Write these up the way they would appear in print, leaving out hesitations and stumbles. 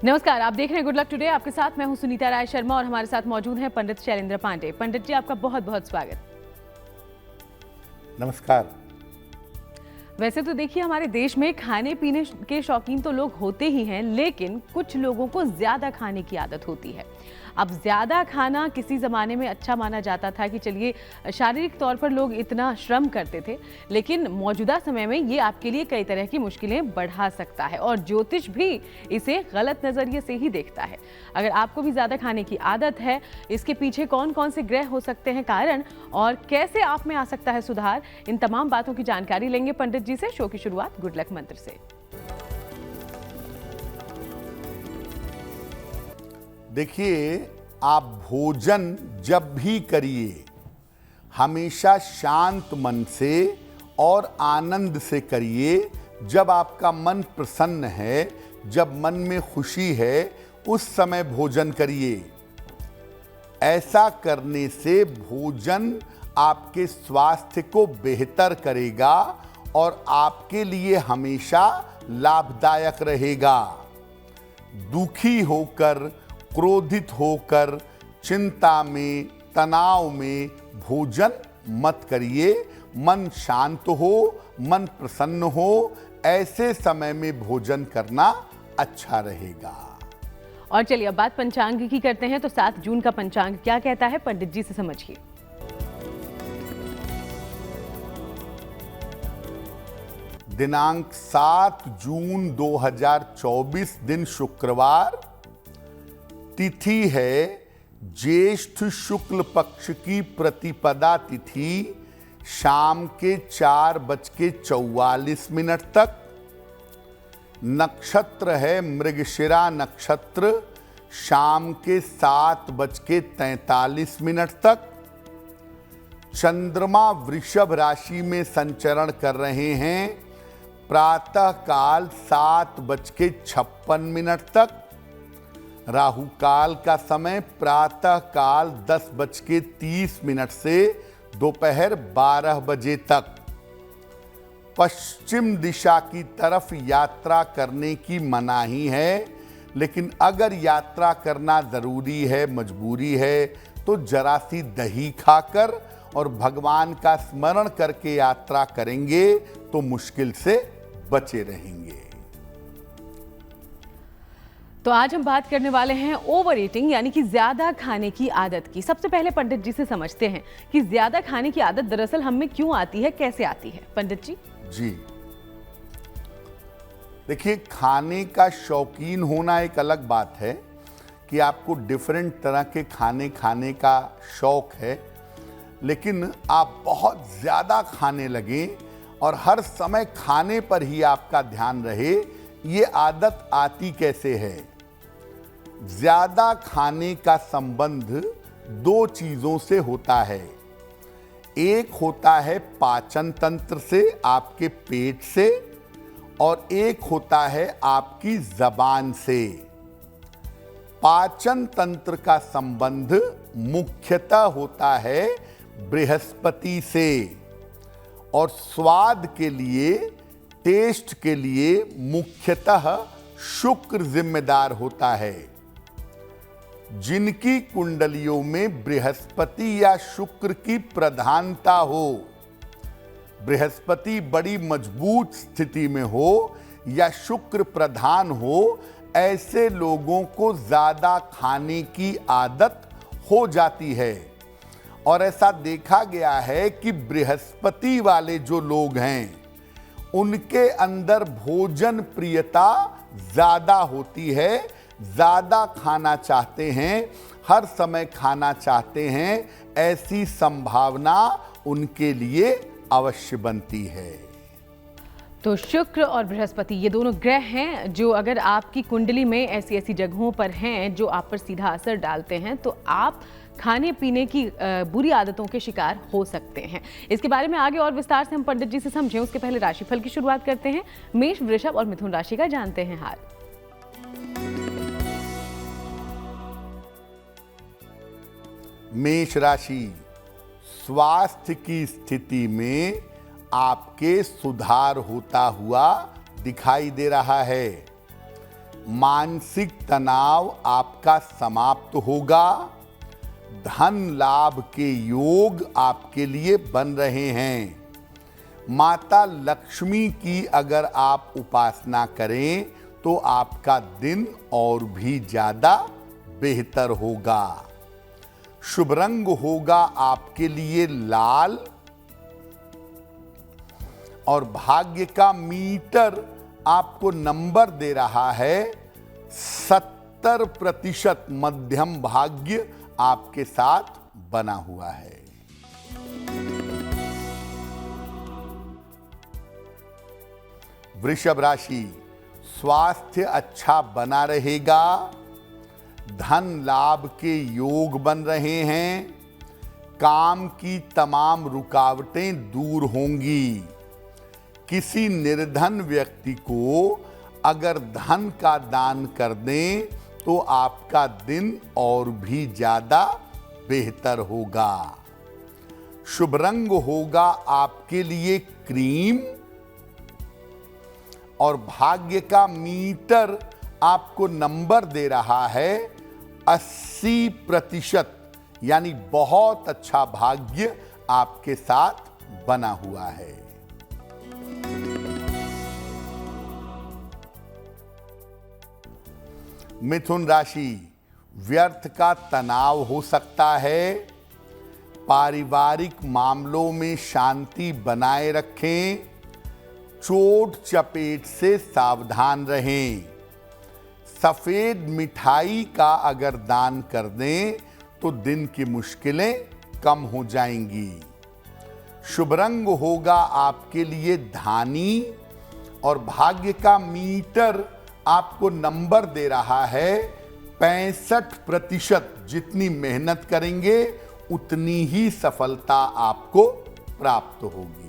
नमस्कार, आप देख रहे हैं गुड लक टुडे। आपके साथ मैं हूं सुनीता राय शर्मा और हमारे साथ मौजूद हैं पंडित शैलेंद्र पांडे। पंडित जी, आपका बहुत बहुत स्वागत। नमस्कार। वैसे तो देखिए, हमारे देश में खाने पीने के शौकीन तो लोग होते ही हैं, लेकिन कुछ लोगों को ज्यादा खाने की आदत होती है। अब ज्यादा खाना किसी जमाने में अच्छा माना जाता था कि चलिए शारीरिक तौर पर लोग इतना श्रम करते थे, लेकिन मौजूदा समय में ये आपके लिए कई तरह की मुश्किलें बढ़ा सकता है और ज्योतिष भी इसे गलत नजरिए से ही देखता है। अगर आपको भी ज्यादा खाने की आदत है, इसके पीछे कौन कौन से ग्रह हो सकते हैं कारण और कैसे आप में आ सकता है सुधार, इन तमाम बातों की जानकारी लेंगे पंडित जी से। शो की शुरुआत गुड लक मंत्र से। देखिए, आप भोजन जब भी करिए हमेशा शांत मन से और आनंद से करिए। जब आपका मन प्रसन्न है, जब मन में खुशी है, उस समय भोजन करिए। ऐसा करने से भोजन आपके स्वास्थ्य को बेहतर करेगा और आपके लिए हमेशा लाभदायक रहेगा। दुखी होकर, क्रोधित होकर, चिंता में, तनाव में भोजन मत करिए। मन शांत हो, मन प्रसन्न हो, ऐसे समय में भोजन करना अच्छा रहेगा। और चलिए अब बात पंचांग की करते हैं। तो 7 जून का पंचांग क्या कहता है, पंडित जी से समझिए। दिनांक 7 जून 2024, दिन शुक्रवार, तिथि है ज्येष्ठ शुक्ल पक्ष की प्रतिपदा तिथि, शाम के 4:44 तक। नक्षत्र है मृगशिरा नक्षत्र, शाम के 7:43 तक। चंद्रमा वृषभ राशि में संचरण कर रहे हैं, प्रातः काल 7:56 तक। राहु काल का समय प्रातः काल 10:30 से दोपहर 12 बजे तक। पश्चिम दिशा की तरफ यात्रा करने की मनाही है, लेकिन अगर यात्रा करना जरूरी है, मजबूरी है, तो जरा सी दही खाकर और भगवान का स्मरण करके यात्रा करेंगे तो मुश्किल से बचे रहेंगे। तो आज हम बात करने वाले हैं ओवर ईटिंग यानी कि ज्यादा खाने की आदत की। सबसे पहले पंडित जी से समझते हैं कि ज्यादा खाने की आदत दरअसल हम में क्यों आती है, कैसे आती है। पंडित जी जी, देखिए, खाने का शौकीन होना एक अलग बात है कि आपको डिफरेंट तरह के खाने खाने का शौक है, लेकिन आप बहुत ज़्यादा खाने लगें और हर समय खाने पर ही आपका ध्यान रहे, ये आदत आती कैसे है। ज़्यादा खाने का संबंध 2 चीज़ों से होता है। एक होता है पाचन तंत्र से, आपके पेट से, और एक होता है आपकी जबान से। पाचन तंत्र का संबंध मुख्यतः होता है बृहस्पति से और स्वाद के लिए, टेस्ट के लिए मुख्यतः शुक्र जिम्मेदार होता है। जिनकी कुंडलियों में बृहस्पति या शुक्र की प्रधानता हो, बृहस्पति बड़ी मजबूत स्थिति में हो या शुक्र प्रधान हो, ऐसे लोगों को ज्यादा खाने की आदत हो जाती है। और ऐसा देखा गया है कि बृहस्पति वाले जो लोग हैं, उनके अंदर भोजन प्रियता ज्यादा होती है, ज्यादा खाना चाहते हैं, हर समय खाना चाहते हैं। ऐसी संभावना उनके लिए अवश्य बनती है। तो शुक्र और बृहस्पति ये दोनों ग्रह हैं जो अगर आपकी कुंडली में ऐसी ऐसी जगहों पर हैं जो आप पर सीधा असर डालते हैं, तो आप खाने पीने की बुरी आदतों के शिकार हो सकते हैं। इसके बारे में आगे और विस्तार से हम पंडित जी से समझें, उसके पहले राशिफल की शुरुआत करते हैं। मेष, वृषभ और मिथुन राशि का जानते हैं हाल। मेष राशि, स्वास्थ्य की स्थिति में आपके सुधार होता हुआ दिखाई दे रहा है। मानसिक तनाव आपका समाप्त होगा। धन लाभ के योग आपके लिए बन रहे हैं। माता लक्ष्मी की अगर आप उपासना करें तो आपका दिन और भी ज्यादा बेहतर होगा। शुभ रंग होगा आपके लिए लाल और भाग्य का मीटर आपको नंबर दे रहा है 70% मध्यम भाग्य आपके साथ बना हुआ है। वृषभ राशि, स्वास्थ्य अच्छा बना रहेगा। धन लाभ के योग बन रहे हैं। काम की तमाम रुकावटें दूर होंगी। किसी निर्धन व्यक्ति को अगर धन का दान कर दें तो आपका दिन और भी ज्यादा बेहतर होगा। शुभ रंग होगा आपके लिए क्रीम और भाग्य का मीटर आपको नंबर दे रहा है 80%, यानी बहुत अच्छा भाग्य आपके साथ बना हुआ है। मिथुन राशि, व्यर्थ का तनाव हो सकता है। पारिवारिक मामलों में शांति बनाए रखें। चोट चपेट से सावधान रहें। सफेद मिठाई का अगर दान कर दें तो दिन की मुश्किलें कम हो जाएंगी। शुभ रंग होगा आपके लिए धानी और भाग्य का मीटर आपको नंबर दे रहा है 65%। जितनी मेहनत करेंगे उतनी ही सफलता आपको प्राप्त होगी।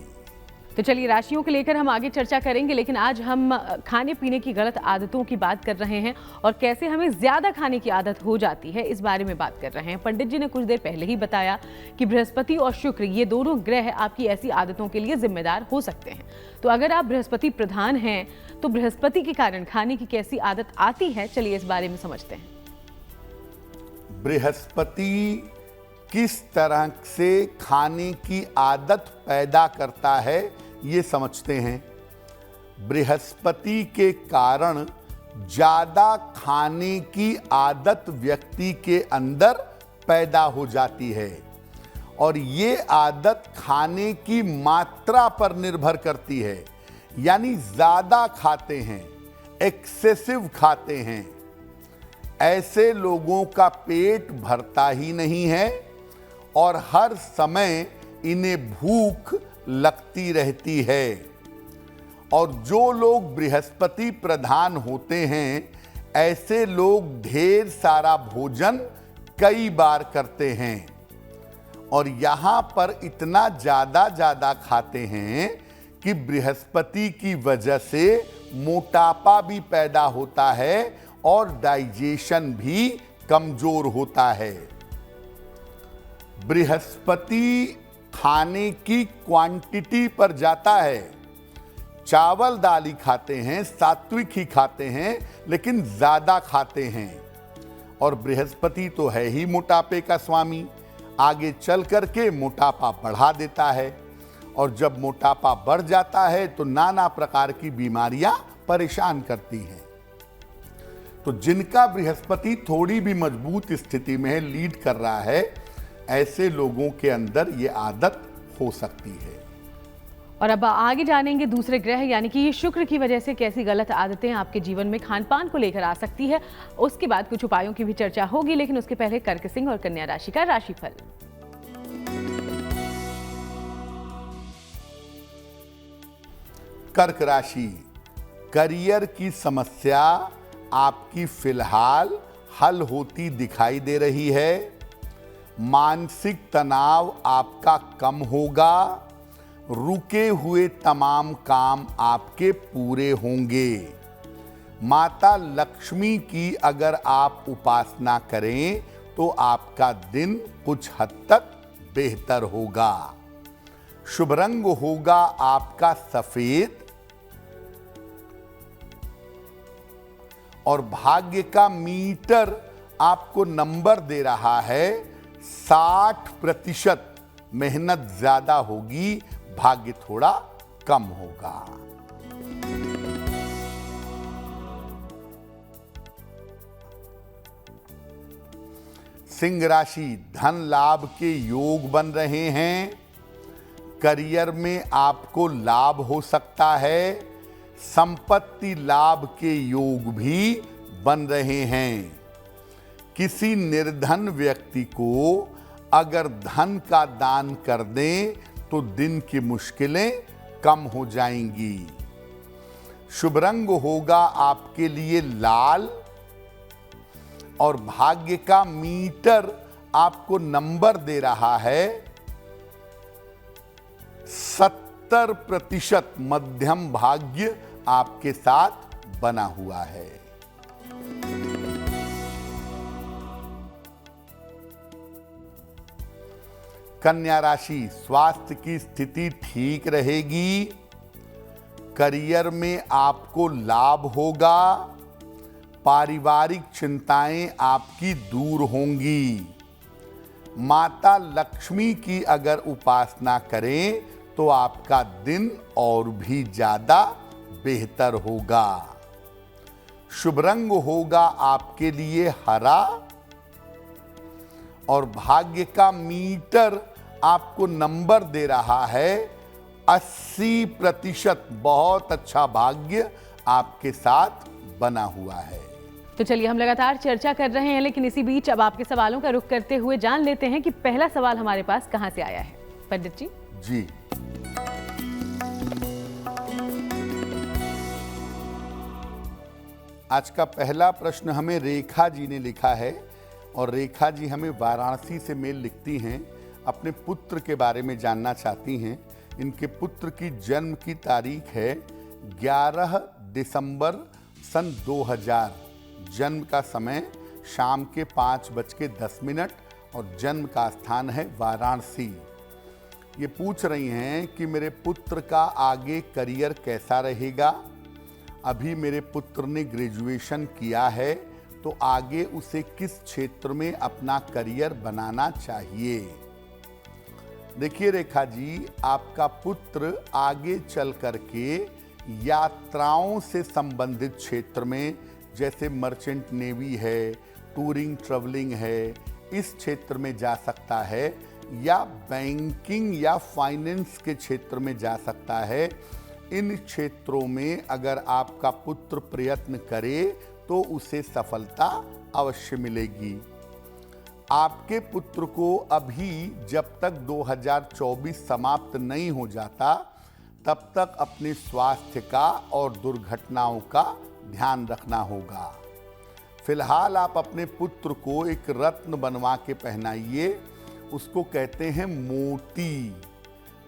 तो चलिए राशियों को लेकर हम आगे चर्चा करेंगे, लेकिन आज हम खाने पीने की गलत आदतों की बात कर रहे हैं और कैसे हमें ज्यादा खाने की आदत हो जाती है, इस बारे में बात कर रहे हैं। पंडित जी ने कुछ देर पहले ही बताया कि बृहस्पति और शुक्र ये दोनों ग्रह आपकी ऐसी आदतों के लिए जिम्मेदार हो सकते हैं। तो अगर आप बृहस्पति प्रधान हैं तो बृहस्पति के कारण खाने की कैसी आदत आती है, चलिए इस बारे में समझते हैं। बृहस्पति किस तरह से खाने की आदत पैदा करता है ये समझते हैं। बृहस्पति के कारण ज्यादा खाने की आदत व्यक्ति के अंदर पैदा हो जाती है और ये आदत खाने की मात्रा पर निर्भर करती है, यानी ज्यादा खाते हैं, एक्सेसिव खाते हैं। ऐसे लोगों का पेट भरता ही नहीं है और हर समय इन्हें भूख लगती रहती है। और जो लोग बृहस्पति प्रधान होते हैं ऐसे लोग ढेर सारा भोजन कई बार करते हैं और यहां पर इतना ज्यादा खाते हैं कि बृहस्पति की वजह से मोटापा भी पैदा होता है और डाइजेशन भी कमजोर होता है। बृहस्पति खाने की क्वांटिटी पर जाता है। चावल दाल ही खाते हैं, सात्विक ही खाते हैं, लेकिन ज्यादा खाते हैं। और बृहस्पति तो है ही मोटापे का स्वामी, आगे चल करके मोटापा बढ़ा देता है और जब मोटापा बढ़ जाता है तो नाना प्रकार की बीमारियां परेशान करती हैं। तो जिनका बृहस्पति थोड़ी भी मजबूत स्थिति में है, लीड कर रहा है, ऐसे लोगों के अंदर ये आदत हो सकती है। और अब आगे जानेंगे दूसरे ग्रह यानी कि ये शुक्र की वजह से कैसी गलत आदतें आपके जीवन में खान पान को लेकर आ सकती है। उसके बाद कुछ उपायों की भी चर्चा होगी, लेकिन उसके पहले कर्क सिंह और कन्या राशि का राशिफल। कर्क राशि, करियर की समस्या आपकी फिलहाल हल होती दिखाई दे रही है। मानसिक तनाव आपका कम होगा। रुके हुए तमाम काम आपके पूरे होंगे। माता लक्ष्मी की अगर आप उपासना करें तो आपका दिन कुछ हद तक बेहतर होगा। शुभ रंग होगा आपका सफेद और भाग्य का मीटर आपको नंबर दे रहा है 60%। मेहनत ज्यादा होगी, भाग्य थोड़ा कम होगा। सिंह राशि, धन लाभ के योग बन रहे हैं। करियर में आपको लाभ हो सकता है। संपत्ति लाभ के योग भी बन रहे हैं। किसी निर्धन व्यक्ति को अगर धन का दान कर दें तो दिन की मुश्किलें कम हो जाएंगी। शुभ रंग होगा आपके लिए लाल और भाग्य का मीटर आपको नंबर दे रहा है 70%। मध्यम भाग्य आपके साथ बना हुआ है। कन्या राशि, स्वास्थ्य की स्थिति ठीक रहेगी। करियर में आपको लाभ होगा। पारिवारिक चिंताएं आपकी दूर होंगी। माता लक्ष्मी की अगर उपासना करें तो आपका दिन और भी ज्यादा बेहतर होगा। शुभ रंग होगा आपके लिए हरा और भाग्य का मीटर आपको नंबर दे रहा है 80%। बहुत अच्छा भाग्य आपके साथ बना हुआ है। तो चलिए, हम लगातार चर्चा कर रहे हैं, लेकिन इसी बीच अब आपके सवालों का रुख करते हुए जान लेते हैं कि पहला सवाल हमारे पास कहां से आया है। पंडित जी जी, आज का पहला प्रश्न हमें रेखा जी ने लिखा है और रेखा जी हमें वाराणसी से मेल लिखती हैं। अपने पुत्र के बारे में जानना चाहती हैं। इनके पुत्र की जन्म की तारीख है 11 दिसंबर सन 2000। जन्म का समय शाम के 5:10 और जन्म का स्थान है वाराणसी। ये पूछ रही हैं कि मेरे पुत्र का आगे करियर कैसा रहेगा। अभी मेरे पुत्र ने ग्रेजुएशन किया है तो आगे उसे किस क्षेत्र में अपना करियर बनाना चाहिए। देखिए रेखा जी, आपका पुत्र आगे चल करके यात्राओं से संबंधित क्षेत्र में, जैसे मर्चेंट नेवी है, टूरिंग ट्रैवलिंग है, इस क्षेत्र में जा सकता है या बैंकिंग या फाइनेंस के क्षेत्र में जा सकता है। इन क्षेत्रों में अगर आपका पुत्र प्रयत्न करे तो उसे सफलता अवश्य मिलेगी। आपके पुत्र को अभी जब तक 2024 समाप्त नहीं हो जाता तब तक अपने स्वास्थ्य का और दुर्घटनाओं का ध्यान रखना होगा। फिलहाल आप अपने पुत्र को एक रत्न बनवा के पहनाइए। उसको कहते हैं मोती।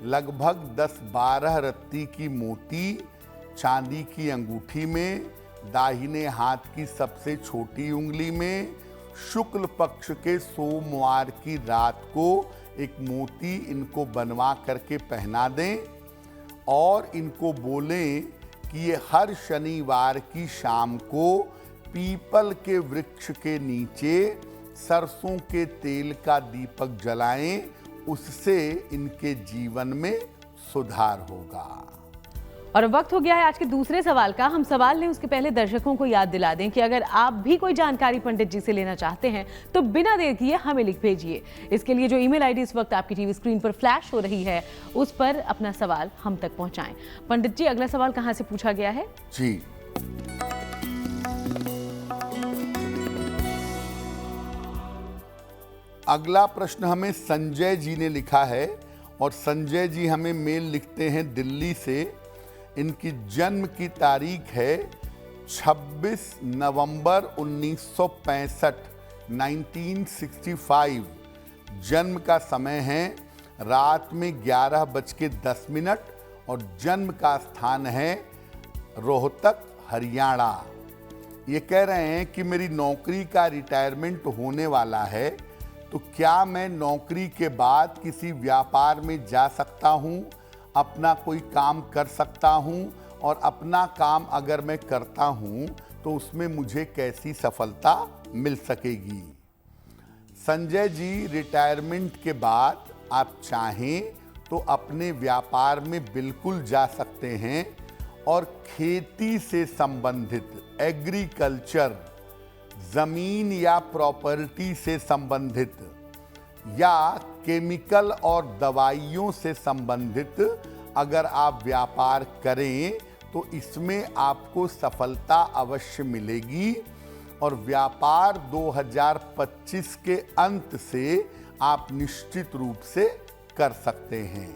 लगभग 10-12 रत्ती की मोती चांदी की अंगूठी में, दाहिने हाथ की सबसे छोटी उंगली में, शुक्ल पक्ष के सोमवार की रात को एक मोती इनको बनवा करके पहना दें और इनको बोलें कि ये हर शनिवार की शाम को पीपल के वृक्ष के नीचे सरसों के तेल का दीपक जलाएं। उससे इनके जीवन में सुधार होगा। और अब वक्त हो गया है आज के दूसरे सवाल का। हम सवाल लें उसके पहले दर्शकों को याद दिला दें कि अगर आप भी कोई जानकारी पंडित जी से लेना चाहते हैं तो बिना देर किए हमें लिख भेजिए। इसके लिए जो ईमेल आईडी इस वक्त आपकी टीवी स्क्रीन पर फ्लैश हो रही है उस पर अपना सवाल हम तक पहुंचाएं। पंडित जी, अगला सवाल कहां से पूछा गया है? जी, अगला प्रश्न हमें संजय जी ने लिखा है और संजय जी हमें मेल लिखते हैं दिल्ली से। इनकी जन्म की तारीख है 26 नवंबर 1965, 1965। जन्म का समय है रात में 11:10 और जन्म का स्थान है रोहतक, हरियाणा। ये कह रहे हैं कि मेरी नौकरी का रिटायरमेंट होने वाला है, तो क्या मैं नौकरी के बाद किसी व्यापार में जा सकता हूँ, अपना कोई काम कर सकता हूँ, और अपना काम अगर मैं करता हूँ तो उसमें मुझे कैसी सफलता मिल सकेगी। संजय जी, रिटायरमेंट के बाद आप चाहें तो अपने व्यापार में बिल्कुल जा सकते हैं और खेती से संबंधित, एग्रीकल्चर, जमीन या प्रॉपर्टी से संबंधित या केमिकल और दवाइयों से संबंधित अगर आप व्यापार करें तो इसमें आपको सफलता अवश्य मिलेगी और व्यापार 2025 के अंत से आप निश्चित रूप से कर सकते हैं।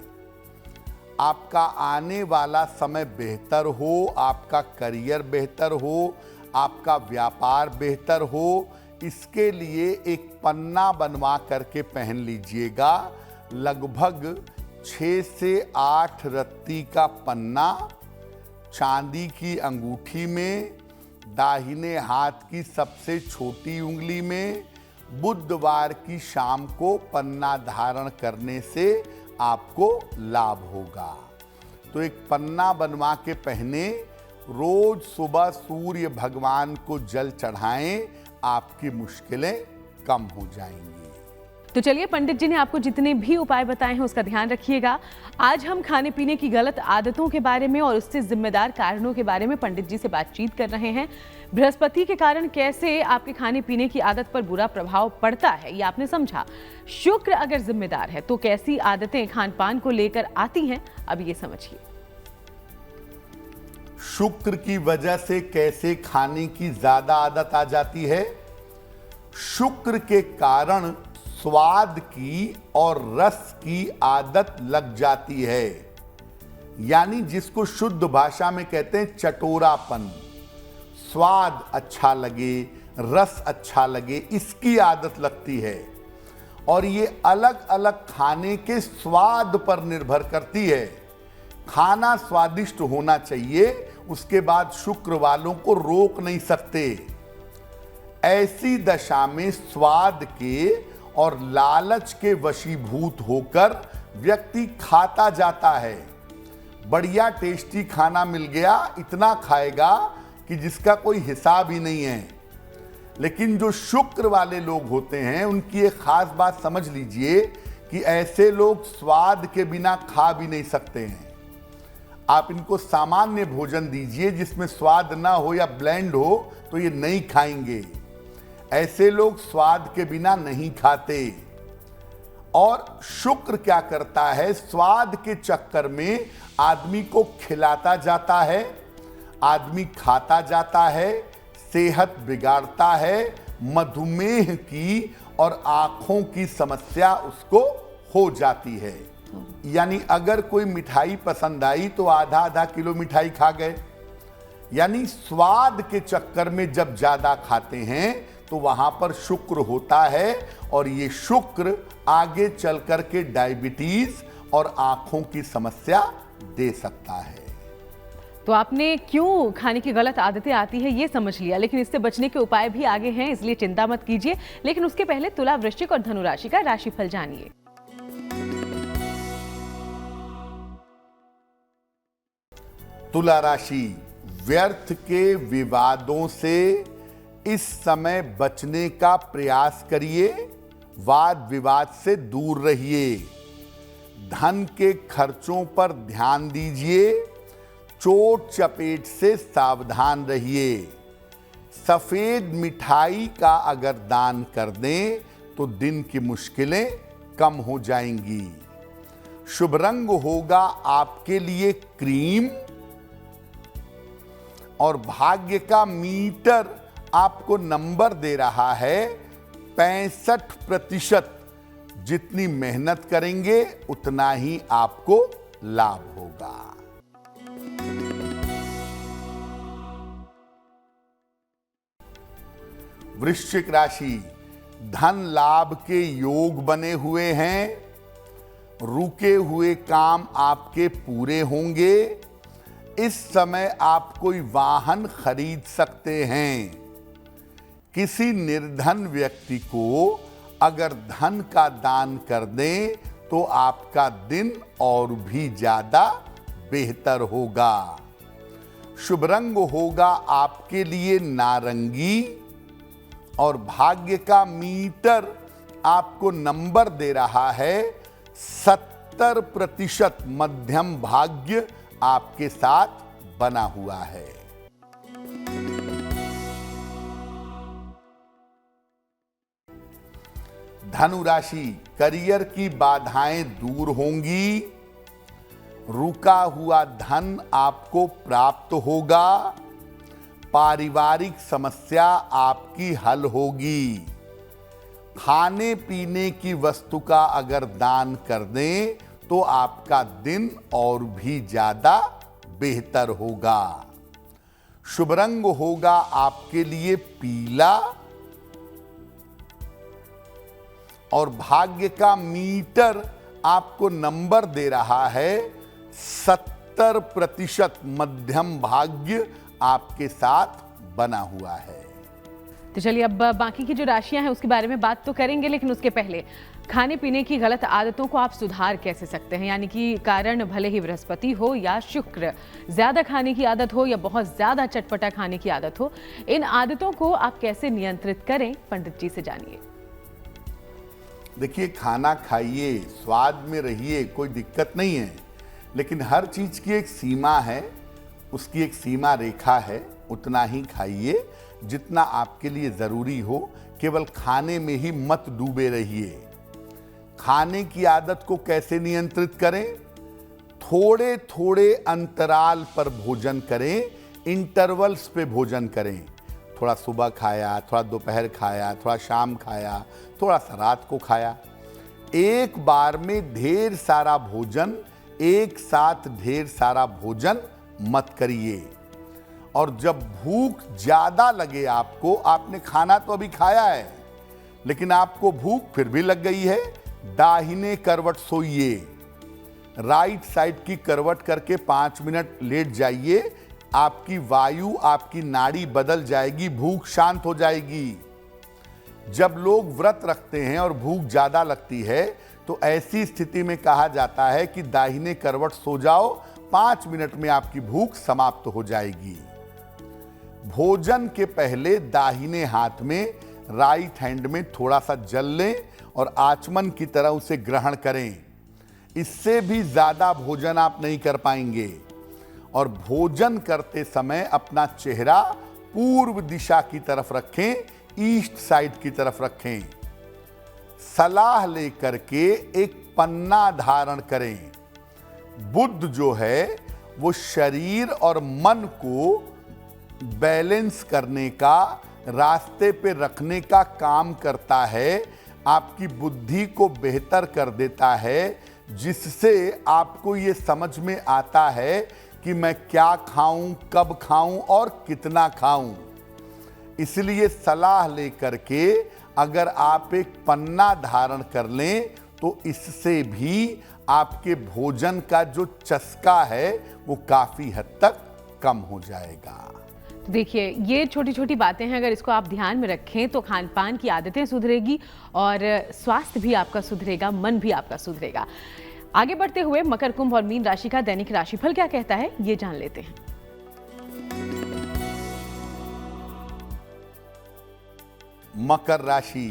आपका आने वाला समय बेहतर हो, आपका करियर बेहतर हो, आपका व्यापार बेहतर हो, इसके लिए एक पन्ना बनवा करके पहन लीजिएगा। लगभग 6 से 8 रत्ती का पन्ना चांदी की अंगूठी में, दाहिने हाथ की सबसे छोटी उंगली में, बुधवार की शाम को पन्ना धारण करने से आपको लाभ होगा। तो एक पन्ना बनवा के पहने, रोज सुबह सूर्य भगवान को जल चढ़ाएं, आपकी मुश्किलें कम हो जाएंगी। तो चलिए, पंडित जी ने आपको जितने भी उपाय बताए हैं उसका ध्यान रखिएगा। आज हम खाने पीने की गलत आदतों के बारे में और उससे जिम्मेदार कारणों के बारे में पंडित जी से बातचीत कर रहे हैं। बृहस्पति के कारण कैसे आपके खाने पीने की आदत पर बुरा प्रभाव पड़ता है, ये आपने समझा। शुक्र अगर जिम्मेदार है तो कैसी आदतें खान पान को लेकर आती हैं, अब ये समझिए। शुक्र की वजह से कैसे खाने की ज्यादा आदत आ जाती है। शुक्र के कारण स्वाद की और रस की आदत लग जाती है, यानी जिसको शुद्ध भाषा में कहते हैं चटोरापन। स्वाद अच्छा लगे, रस अच्छा लगे, इसकी आदत लगती है और ये अलग अलग खाने के स्वाद पर निर्भर करती है। खाना स्वादिष्ट होना चाहिए, उसके बाद शुक्र वालों को रोक नहीं सकते। ऐसी दशा में स्वाद के और लालच के वशीभूत होकर व्यक्ति खाता जाता है। बढ़िया टेस्टी खाना मिल गया, इतना खाएगा कि जिसका कोई हिसाब ही नहीं है। लेकिन जो शुक्र वाले लोग होते हैं, उनकी एक खास बात समझ लीजिए कि ऐसे लोग स्वाद के बिना खा भी नहीं सकते हैं। आप इनको सामान्य भोजन दीजिए जिसमें स्वाद ना हो या ब्लेंड हो तो ये नहीं खाएंगे। ऐसे लोग स्वाद के बिना नहीं खाते। और शुक्र क्या करता है, स्वाद के चक्कर में आदमी को खिलाता जाता है, आदमी खाता जाता है, सेहत बिगाड़ता है, मधुमेह की और आंखों की समस्या उसको हो जाती है। यानी अगर कोई मिठाई पसंद आई तो आधा आधा किलो मिठाई खा गए। यानी स्वाद के चक्कर में जब ज्यादा खाते हैं तो वहां पर शुक्र होता है और ये शुक्र आगे चल कर के डायबिटीज और आंखों की समस्या दे सकता है। तो आपने क्यों खाने की गलत आदतें आती है ये समझ लिया, लेकिन इससे बचने के उपाय भी आगे हैं, इसलिए चिंता मत कीजिए। लेकिन उसके पहले तुला, वृश्चिक और धनु राशि का राशिफल जानिए। तुला राशि, व्यर्थ के विवादों से इस समय बचने का प्रयास करिए। वाद विवाद से दूर रहिए। धन के खर्चों पर ध्यान दीजिए। चोट चपेट से सावधान रहिए। सफेद मिठाई का अगर दान कर दें तो दिन की मुश्किलें कम हो जाएंगी। शुभ रंग होगा आपके लिए क्रीम और भाग्य का मीटर आपको नंबर दे रहा है 65%। जितनी मेहनत करेंगे उतना ही आपको लाभ होगा। वृश्चिक राशि, धन लाभ के योग बने हुए हैं। रुके हुए काम आपके पूरे होंगे। इस समय आप कोई वाहन खरीद सकते हैं। किसी निर्धन व्यक्ति को अगर धन का दान कर दें तो आपका दिन और भी ज्यादा बेहतर होगा। शुभ रंग होगा आपके लिए नारंगी और भाग्य का मीटर आपको नंबर दे रहा है 70% मध्यम भाग्य आपके साथ बना हुआ है। धनु राशि, करियर की बाधाएं दूर होंगी, रुका हुआ धन आपको प्राप्त होगा, पारिवारिक समस्या आपकी हल होगी। खाने पीने की वस्तु का अगर दान कर दें तो आपका दिन और भी ज्यादा बेहतर होगा। शुभ रंग होगा आपके लिए पीला और भाग्य का मीटर आपको नंबर दे रहा है 70% मध्यम भाग्य आपके साथ बना हुआ है। तो चलिए अब बाकी की जो राशियां हैं उसके बारे में बात तो करेंगे, लेकिन उसके पहले खाने पीने की गलत आदतों को आप सुधार कैसे सकते हैं? यानी कि कारण भले ही बृहस्पति हो या शुक्र, ज्यादा खाने की आदत हो या बहुत ज्यादा चटपटा खाने की आदत हो, इन आदतों को आप कैसे नियंत्रित करें, पंडित जी से जानिए। देखिए, खाना खाइए, स्वाद में रहिए, कोई दिक्कत नहीं है, लेकिन हर चीज की एक सीमा है, उसकी एक सीमा रेखा है। उतना ही खाइए जितना आपके लिए जरूरी हो, केवल खाने में ही मत डूबे रहिए। खाने की आदत को कैसे नियंत्रित करें? थोड़े थोड़े अंतराल पर भोजन करें, इंटरवल्स पे भोजन करें। थोड़ा सुबह खाया, थोड़ा दोपहर खाया, थोड़ा शाम खाया, थोड़ा सा रात को खाया। एक बार में ढेर सारा भोजन, एक साथ ढेर सारा भोजन मत करिए। और जब भूख ज्यादा लगे आपको, आपने खाना तो अभी खाया है लेकिन आपको भूख फिर भी लग गई है, दाहिने करवट सोइए, राइट साइड की करवट करके 5 मिनट लेट जाइए। आपकी वायु, आपकी नाड़ी बदल जाएगी, भूख शांत हो जाएगी। जब लोग व्रत रखते हैं और भूख ज्यादा लगती है तो ऐसी स्थिति में कहा जाता है कि दाहिने करवट सो जाओ, 5 मिनट में आपकी भूख समाप्त हो जाएगी। भोजन के पहले दाहिने हाथ में, राइट हैंड में थोड़ा सा जल लें और आचमन की तरह उसे ग्रहण करें। इससे भी ज्यादा भोजन आप नहीं कर पाएंगे। और भोजन करते समय अपना चेहरा पूर्व दिशा की तरफ रखें, ईस्ट साइड की तरफ रखें। सलाह लेकर के एक पन्ना धारण करें। बुध जो है वो शरीर और मन को बैलेंस करने का, रास्ते पे रखने का काम करता है, आपकी बुद्धि को बेहतर कर देता है, जिससे आपको ये समझ में आता है कि मैं क्या खाऊं, कब खाऊं और कितना खाऊं। इसलिए सलाह लेकर के अगर आप एक पन्ना धारण कर लें तो इससे भी आपके भोजन का जो चस्का है वो काफी हद तक कम हो जाएगा। देखिए, ये छोटी छोटी बातें हैं, अगर इसको आप ध्यान में रखें तो खान पान की आदतें सुधरेगी और स्वास्थ्य भी आपका सुधरेगा, मन भी आपका सुधरेगा। आगे बढ़ते हुए मकर, कुंभ और मीन राशि का दैनिक राशिफल क्या कहता है, ये जान लेते हैं। मकर राशि,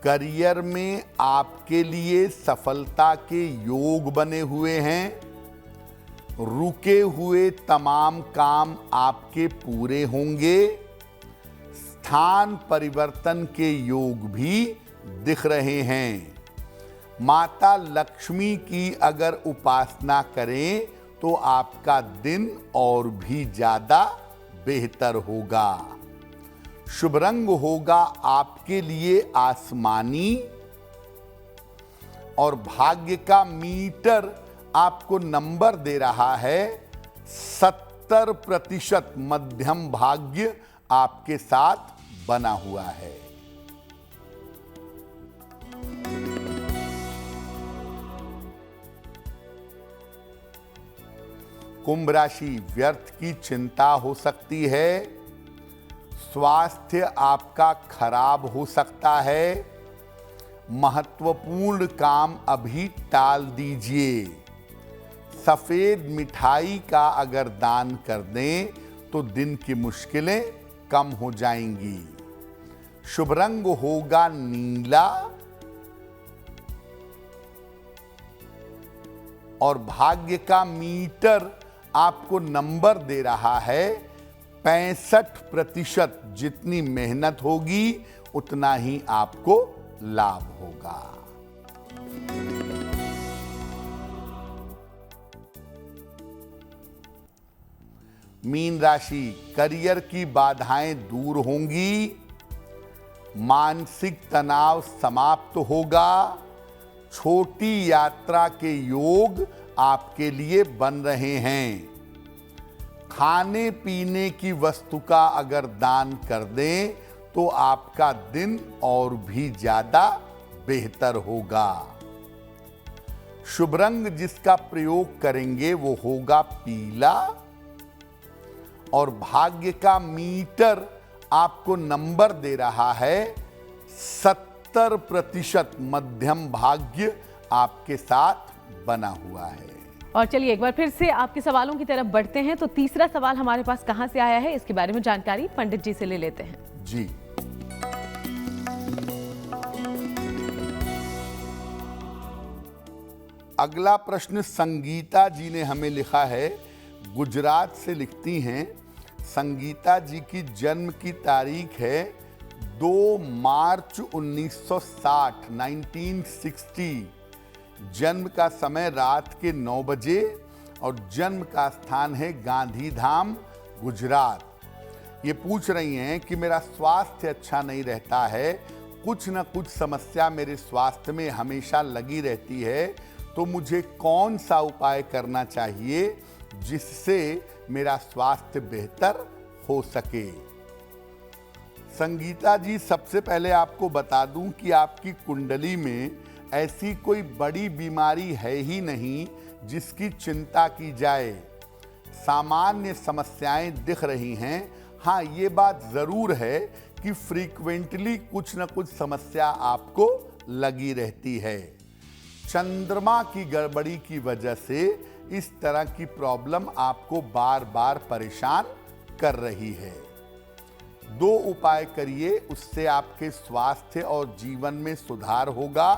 करियर में आपके लिए सफलता के योग बने हुए हैं। रुके हुए तमाम काम आपके पूरे होंगे। स्थान परिवर्तन के योग भी दिख रहे हैं। माता लक्ष्मी की अगर उपासना करें तो आपका दिन और भी ज्यादा बेहतर होगा। शुभ रंग होगा आपके लिए आसमानी और भाग्य का मीटर आपको नंबर दे रहा है 70% मध्यम भाग्य आपके साथ बना हुआ है। कुंभ राशि, व्यर्थ की चिंता हो सकती है। स्वास्थ्य आपका खराब हो सकता है। महत्वपूर्ण काम अभी टाल दीजिए। सफेद मिठाई का अगर दान कर दें तो दिन की मुश्किलें कम हो जाएंगी। शुभ रंग होगा नीला और भाग्य का मीटर आपको नंबर दे रहा है 65%। जितनी मेहनत होगी उतना ही आपको लाभ होगा। मीन राशि, करियर की बाधाएं दूर होंगी, मानसिक तनाव समाप्त होगा, छोटी यात्रा के योग आपके लिए बन रहे हैं। खाने पीने की वस्तु का अगर दान कर दें तो आपका दिन और भी ज्यादा बेहतर होगा। शुभ रंग जिसका प्रयोग करेंगे वो होगा पीला और भाग्य का मीटर आपको नंबर दे रहा है 70%। मध्यम भाग्य आपके साथ बना हुआ है। और चलिए एक बार फिर से आपके सवालों की तरफ बढ़ते हैं। तो तीसरा सवाल हमारे पास कहां से आया है, इसके बारे में जानकारी पंडित जी से ले लेते हैं। जी, अगला प्रश्न संगीता जी ने हमें लिखा है, गुजरात से लिखती हैं। संगीता जी की जन्म की तारीख है 2 मार्च 1960, 1960। जन्म का समय रात के 9 बजे और जन्म का स्थान है गांधीधाम, गुजरात। ये पूछ रही हैं कि मेरा स्वास्थ्य अच्छा नहीं रहता है, कुछ न कुछ समस्या मेरे स्वास्थ्य में हमेशा लगी रहती है, तो मुझे कौन सा उपाय करना चाहिए जिससे मेरा स्वास्थ्य बेहतर हो सके। संगीता जी, सबसे पहले आपको बता दूं कि आपकी कुंडली में ऐसी कोई बड़ी बीमारी है ही नहीं जिसकी चिंता की जाए। सामान्य समस्याएं दिख रही हैं। हाँ, ये बात ज़रूर है कि फ्रीक्वेंटली कुछ न कुछ समस्या आपको लगी रहती है। चंद्रमा की गड़बड़ी की वजह से इस तरह की प्रॉब्लम आपको बार बार परेशान कर रही है। 2 उपाय करिए, उससे आपके स्वास्थ्य और जीवन में सुधार होगा।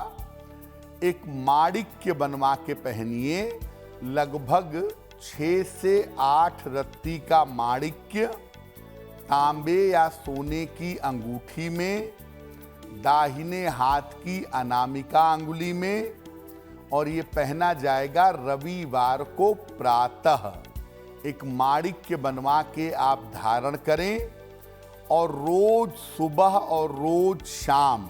एक माणिक्य बनवा के पहनिए, लगभग 6 से 8 रत्ती का माणिक्य तांबे या सोने की अंगूठी में, दाहिने हाथ की अनामिका अंगुली में, और ये पहना जाएगा रविवार को प्रातः। एक माणिक्य बनवा के आप धारण करें और रोज सुबह और रोज शाम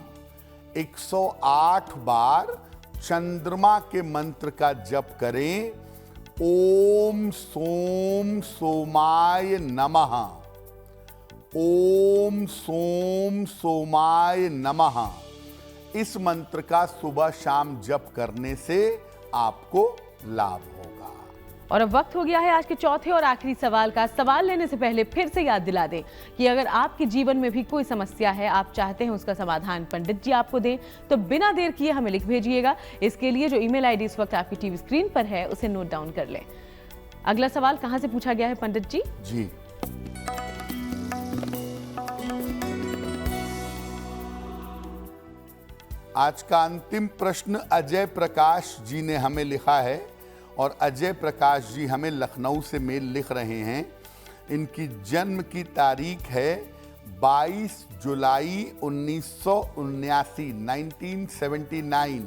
108 बार चंद्रमा के मंत्र का जप करें। ओम सोम सोमाय नमः, ओम सोम सोमाय नमः। इस मंत्र का सुबह शाम जप करने से आपको लाभ होगा। और अब वक्त हो गया है आज के चौथे और आखिरी सवाल का। सवाल लेने से पहले फिर से याद दिला दें कि अगर आपके जीवन में भी कोई समस्या है, आप चाहते हैं उसका समाधान पंडित जी आपको दें, तो बिना देर किए हमें लिख भेजिएगा। इसके लिए जो ईमेल आईडी इस वक्त आपकी टीवी स्क्रीन पर है उसे नोट डाउन कर लें। अगला सवाल कहां से पूछा गया है पंडित जी? जी, आज का अंतिम प्रश्न अजय प्रकाश जी ने हमें लिखा है और अजय प्रकाश जी हमें लखनऊ से मेल लिख रहे हैं। इनकी जन्म की तारीख है 22 जुलाई 1979, 1979।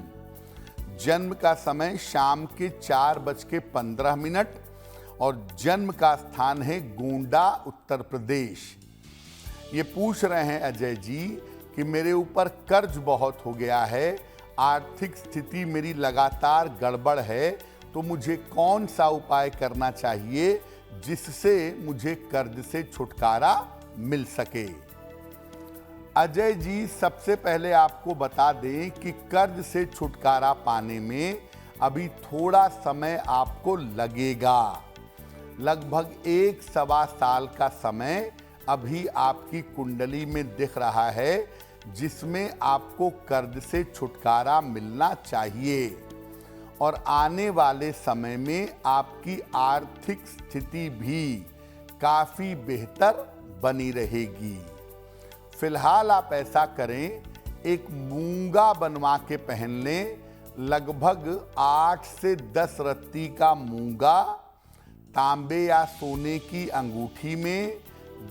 जन्म का समय शाम के 4:15 और जन्म का स्थान है गोंडा, उत्तर प्रदेश। ये पूछ रहे हैं अजय जी कि मेरे ऊपर कर्ज बहुत हो गया है, आर्थिक स्थिति मेरी लगातार गड़बड़ है, तो मुझे कौन सा उपाय करना चाहिए जिससे मुझे कर्ज से छुटकारा मिल सके। अजय जी, सबसे पहले आपको बता दें कि कर्ज से छुटकारा पाने में अभी थोड़ा समय आपको लगेगा। लगभग 1-1.25 साल का समय अभी आपकी कुंडली में दिख रहा है, जिसमें आपको कर्ज से छुटकारा मिलना चाहिए। और आने वाले समय में आपकी आर्थिक स्थिति भी काफी बेहतर बनी रहेगी। फिलहाल आप ऐसा करें, एक मूंगा बनवा के पहन लें। लगभग 8 से 10 रत्ती का मूंगा तांबे या सोने की अंगूठी में,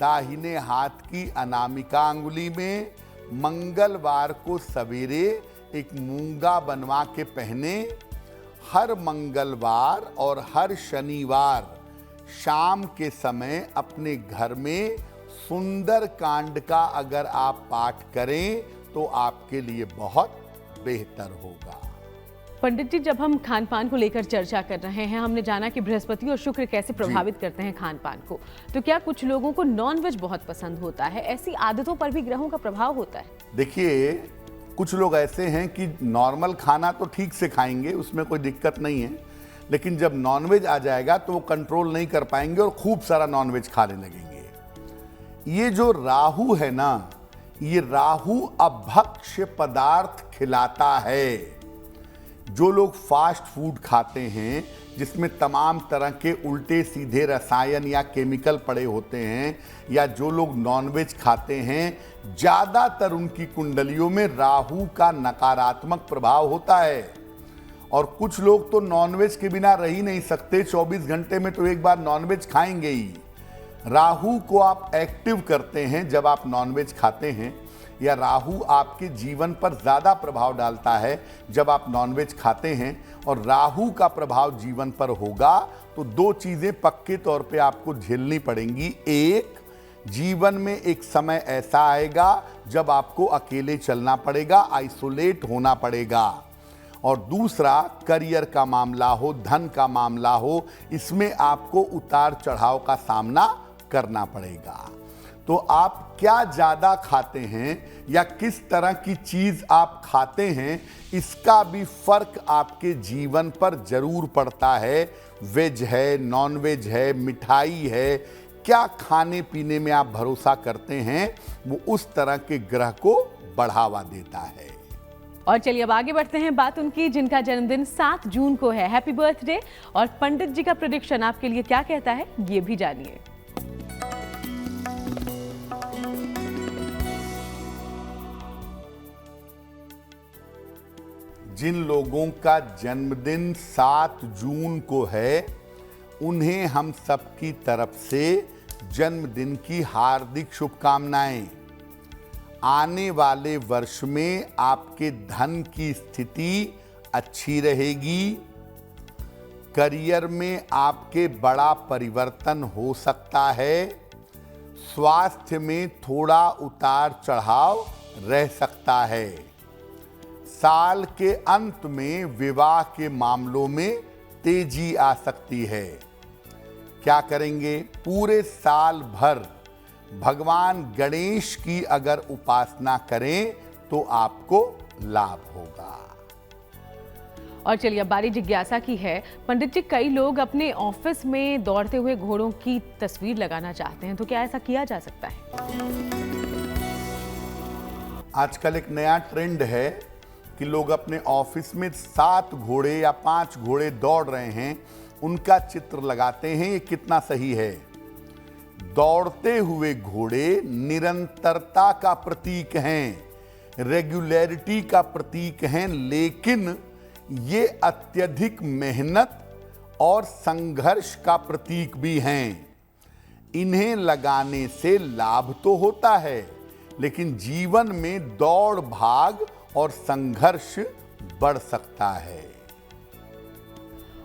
दाहिने हाथ की अनामिका अंगुली में, मंगलवार को सवेरे एक मूंगा बनवा के पहने। हर मंगलवार और हर शनिवार शाम के समय अपने घर में सुंदर कांड का अगर आप पाठ करें तो आपके लिए बहुत बेहतर होगा। पंडित जी, जब हम खान पान को लेकर चर्चा कर रहे हैं, हमने जाना कि बृहस्पति और शुक्र कैसे प्रभावित करते हैं खान पान को, तो क्या कुछ लोगों को नॉनवेज बहुत पसंद होता है? ऐसी आदतों पर भी ग्रहों का प्रभाव होता है? देखिए, कुछ लोग ऐसे हैं कि नॉर्मल खाना तो ठीक से खाएंगे, उसमें कोई दिक्कत नहीं है, लेकिन जब नॉनवेज आ जाएगा तो वो कंट्रोल नहीं कर पाएंगे और खूब सारा नॉनवेज खाने लगेंगे। ये जो राहु है ना, ये राहु अभक्ष्य पदार्थ खिलाता है। जो लोग फास्ट फूड खाते हैं जिसमें तमाम तरह के उल्टे सीधे रसायन या केमिकल पड़े होते हैं, या जो लोग नॉनवेज खाते हैं, ज़्यादातर उनकी कुंडलियों में राहु का नकारात्मक प्रभाव होता है। और कुछ लोग तो नॉनवेज के बिना रह ही नहीं सकते, 24 घंटे में तो एक बार नॉनवेज खाएंगे ही। राहु को आप एक्टिव करते हैं जब आप नॉनवेज खाते हैं, या राहु आपके जीवन पर ज़्यादा प्रभाव डालता है जब आप नॉनवेज खाते हैं, और राहु का प्रभाव जीवन पर होगा तो दो चीज़ें पक्के तौर पे आपको झेलनी पड़ेंगी। एक, जीवन में एक समय ऐसा आएगा जब आपको अकेले चलना पड़ेगा, आइसोलेट होना पड़ेगा। और दूसरा, करियर का मामला हो, धन का मामला हो, इसमें आपको उतार चढ़ाव का सामना करना पड़ेगा। तो आप क्या ज़्यादा खाते हैं या किस तरह की चीज़ आप खाते हैं, इसका भी फर्क आपके जीवन पर जरूर पड़ता है। वेज है, नॉन वेज है, मिठाई है, क्या खाने पीने में आप भरोसा करते हैं, वो उस तरह के ग्रह को बढ़ावा देता है। और चलिए अब आगे बढ़ते हैं, बात उनकी जिनका जन्मदिन 7 जून को है। Happy birthday. और पंडित जी का प्रेडिक्शन आपके लिए क्या कहता है, ये भी जानिए। जिन लोगों का जन्मदिन 7 जून को है, उन्हें हम सबकी तरफ से जन्मदिन की हार्दिक शुभकामनाएं। आने वाले वर्ष में आपके धन की स्थिति अच्छी रहेगी। करियर में आपके बड़ा परिवर्तन हो सकता है। स्वास्थ्य में थोड़ा उतार चढ़ाव रह सकता है। साल के अंत में विवाह के मामलों में तेजी आ सकती है। क्या करेंगे? पूरे साल भर भगवान गणेश की अगर उपासना करें तो आपको लाभ होगा। और चलिए अब बारी जिज्ञासा की है। पंडित जी, कई लोग अपने ऑफिस में दौड़ते हुए घोड़ों की तस्वीर लगाना चाहते हैं, तो क्या ऐसा किया जा सकता है? आजकल एक नया ट्रेंड है कि लोग अपने ऑफिस में 7 घोड़े या 5 घोड़े दौड़ रहे हैं, उनका चित्र लगाते हैं। ये कितना सही है? दौड़ते हुए घोड़े निरंतरता का प्रतीक हैं, रेगुलरिटी का प्रतीक हैं, लेकिन ये अत्यधिक मेहनत और संघर्ष का प्रतीक भी हैं। इन्हें लगाने से लाभ तो होता है, लेकिन जीवन में दौड़ भाग और संघर्ष बढ़ सकता है।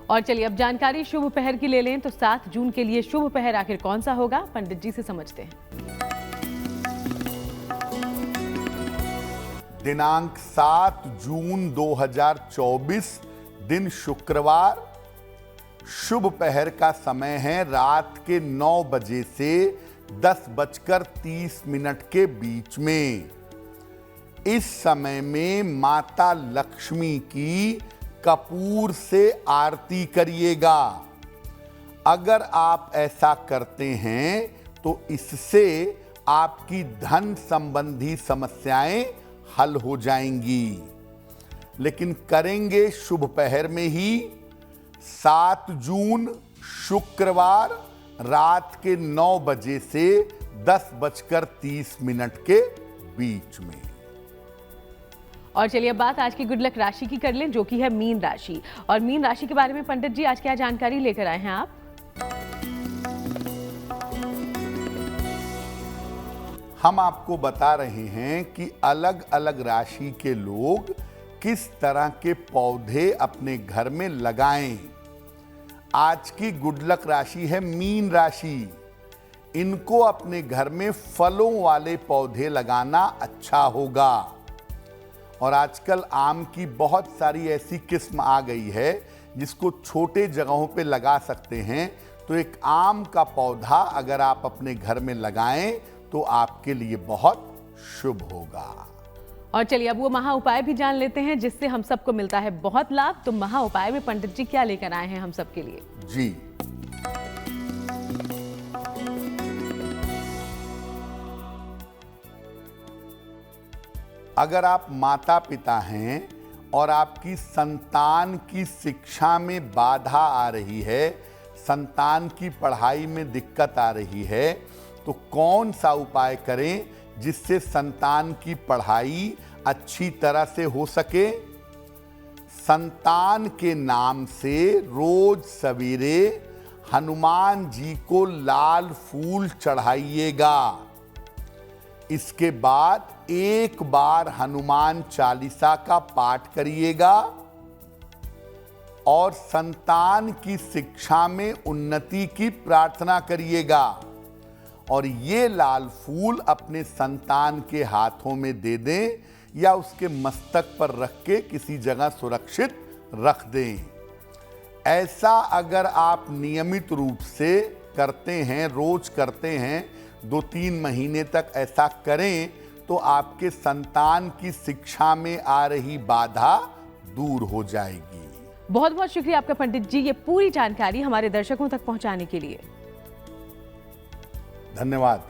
और चलिए अब जानकारी शुभ पहर की ले लें, तो 7 जून के लिए शुभ पहर आखिर कौन सा होगा, पंडित जी से समझते हैं। दिनांक 7 जून 2024, दिन शुक्रवार। शुभ पहर का समय है रात के 9 बजे से 10:30 के बीच में। इस समय में माता लक्ष्मी की कपूर से आरती करिएगा। अगर आप ऐसा करते हैं तो इससे आपकी धन संबंधी समस्याएं हल हो जाएंगी। लेकिन करेंगे शुभ पहर में ही 7 जून शुक्रवार रात के 9 बजे से 10:30 के बीच में। और चलिए अब बात आज की गुड लक राशि की कर लें, जो कि है मीन राशि। और मीन राशि के बारे में पंडित जी आज क्या जानकारी लेकर आए हैं आप? हम आपको बता रहे हैं कि अलग अलग राशि के लोग किस तरह के पौधे अपने घर में लगाएं। आज की गुड लक राशि है मीन राशि। इनको अपने घर में फलों वाले पौधे लगाना अच्छा होगा। और आजकल आम की बहुत सारी ऐसी किस्म आ गई है जिसको छोटे जगहों पे लगा सकते हैं। तो एक आम का पौधा अगर आप अपने घर में लगाएं तो आपके लिए बहुत शुभ होगा। और चलिए अब वो महा उपाय भी जान लेते हैं जिससे हम सबको मिलता है बहुत लाभ। तो महा उपाय में पंडित जी क्या लेकर आए हैं हम सबके लिए? जी, अगर आप माता पिता हैं और आपकी संतान की शिक्षा में बाधा आ रही है, संतान की पढ़ाई में दिक्कत आ रही है, तो कौन सा उपाय करें जिससे संतान की पढ़ाई अच्छी तरह से हो सके? संतान के नाम से रोज सवेरे हनुमान जी को लाल फूल चढ़ाइएगा। इसके बाद एक बार हनुमान चालीसा का पाठ करिएगा और संतान की शिक्षा में उन्नति की प्रार्थना करिएगा। और ये लाल फूल अपने संतान के हाथों में दे दें या उसके मस्तक पर रख के किसी जगह सुरक्षित रख दें। ऐसा अगर आप नियमित रूप से करते हैं, रोज करते हैं, 2-3 महीने तक ऐसा करें तो आपके संतान की शिक्षा में आ रही बाधा दूर हो जाएगी। बहुत बहुत शुक्रिया आपका पंडित जी, ये पूरी जानकारी हमारे दर्शकों तक पहुंचाने के लिए। धन्यवाद।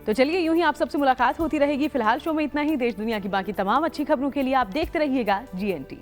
तो चलिए यूं ही आप सबसे मुलाकात होती रहेगी। फिलहाल शो में इतना ही। देश दुनिया की बाकी तमाम अच्छी खबरों के लिए आप देखते रहिएगा GNT।